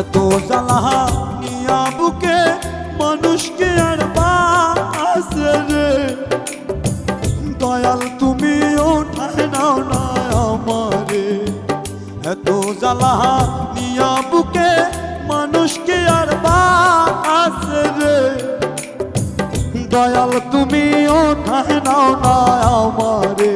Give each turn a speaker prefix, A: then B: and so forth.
A: এত জ্বালা নিয়া বুকে মানুষকে আর বাসে রে, দয়াল তুমি ওঠায় নাও না আমারে। এত জ্বালা নিয়া বুকে মানুষকে আর বাসে রে, দয়াল তুমি ওঠায় নাও না আমারে।